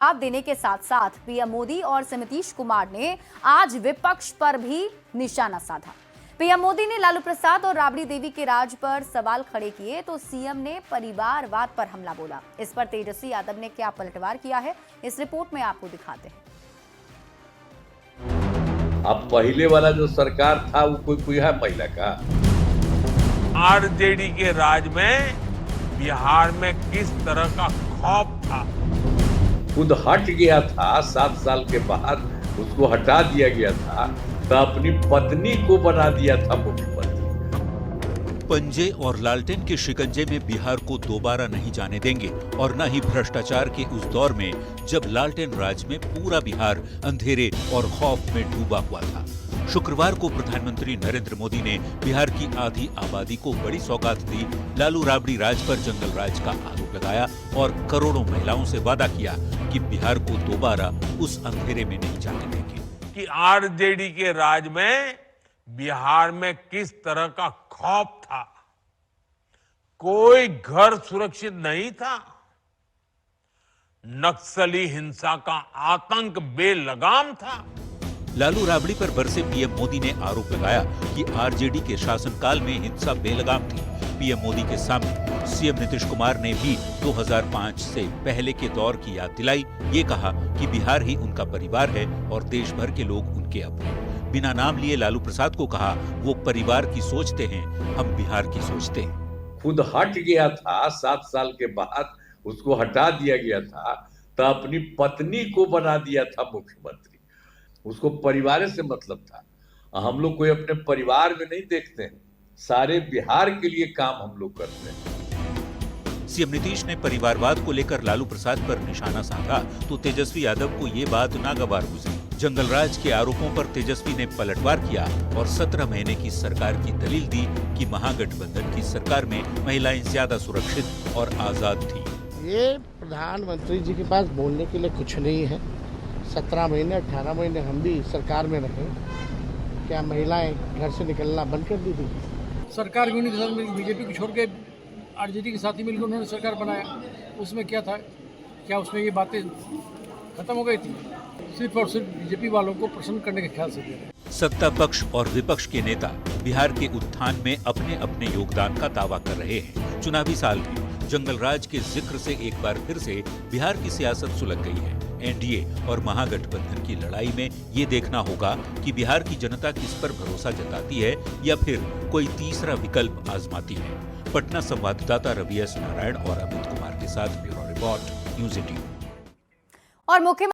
जवाब देने के साथ साथ पीएम मोदी और नीतीश कुमार ने आज विपक्ष पर भी निशाना साधा। पीएम मोदी ने लालू प्रसाद और राबड़ी देवी के राज पर सवाल खड़े किए तो सीएम ने परिवारवाद पर हमला बोला। इस पर तेजस्वी यादव ने क्या पलटवार किया है, इस रिपोर्ट में आपको दिखाते हैं। अब पहले वाला जो सरकार था वो कोई है महिला का? आरजेडी के राज में बिहार में किस तरह का खौफ था, खुद हट गया था। 7 साल के बाद उसको हटा दिया गया था तो अपनी पत्नी को बना दिया था मुख्यमंत्री। पंजे और लालटेन के शिकंजे में बिहार को दोबारा नहीं जाने देंगे और न ही भ्रष्टाचार के उस दौर में जब लालटेन राज में पूरा बिहार अंधेरे और खौफ में डूबा हुआ था। शुक्रवार को प्रधानमंत्री नरेंद्र मोदी ने बिहार की आधी आबादी को बड़ी सौगात दी, लालू राबड़ी राज पर जंगल राज का आरोप लगाया और करोड़ों महिलाओं से वादा किया कि बिहार को दोबारा उस अंधेरे में नहीं जाने देंगे। कि आरजेडी के राज में बिहार में किस तरह का खौफ था, कोई घर सुरक्षित नहीं था, नक्सली हिंसा का आतंक बेलगाम था। लालू राबड़ी पर बरसे पीएम मोदी ने आरोप लगाया कि आरजेडी के शासनकाल में हिंसा बेलगाम थी। पीएम मोदी के सामने सीएम नीतीश कुमार ने भी 2005 से पहले के दौर की याद दिलाई। ये कहा कि बिहार ही उनका परिवार है और देश भर के लोग उनके अपने। बिना नाम लिए लालू प्रसाद को कहा वो परिवार की सोचते हैं, हम बिहार की सोचते हैं। खुद हट गया था। 7 साल के बाद उसको हटा दिया गया था तो अपनी पत्नी को बना दिया था मुख्यमंत्री। उसको परिवार से मतलब था। हम लोग कोई अपने परिवार में नहीं देखते हैं, सारे बिहार के लिए काम हम लोग करते हैं। सीएम नीतीश ने परिवारवाद को लेकर लालू प्रसाद पर निशाना साधा तो तेजस्वी यादव को ये बात नागवार गुजरी। जंगल राज के आरोपों पर तेजस्वी ने पलटवार किया और 17 महीने की सरकार की दलील दी कि महागठबंधन की सरकार में महिलाएं ज्यादा सुरक्षित और आजाद थी। ये प्रधानमंत्री जी के पास बोलने के लिए कुछ नहीं है। 17 महीने 18 महीने हम भी सरकार में रहे, क्या महिलाएं घर से निकलना बंद कर दी थी? सरकार में बीजेपी को छोड़ के आरजेडी के साथ ही मिलकर उन्होंने सरकार बनाया। उसमें क्या था, क्या उसमें ये बातें खत्म हो गई थी? सिर्फ और सिर्फ बीजेपी वालों को प्रसन्न करने के ख्याल से दे रहे। सत्ता पक्ष और विपक्ष के नेता बिहार के उत्थान में अपने अपने योगदान का दावा कर रहे हैं। चुनावी साल में जंगल राज के जिक्र से एक बार फिर से बिहार की सियासत सुलग गई है। एनडीए और महागठबंधन की लड़ाई में ये देखना होगा कि बिहार की जनता किस पर भरोसा जताती है या फिर कोई तीसरा विकल्प आजमाती है। पटना संवाददाता रवि एस नारायण और अमित कुमार के साथ ब्यूरो रिपोर्ट, न्यूज़ 18। और मुख्यमंत्री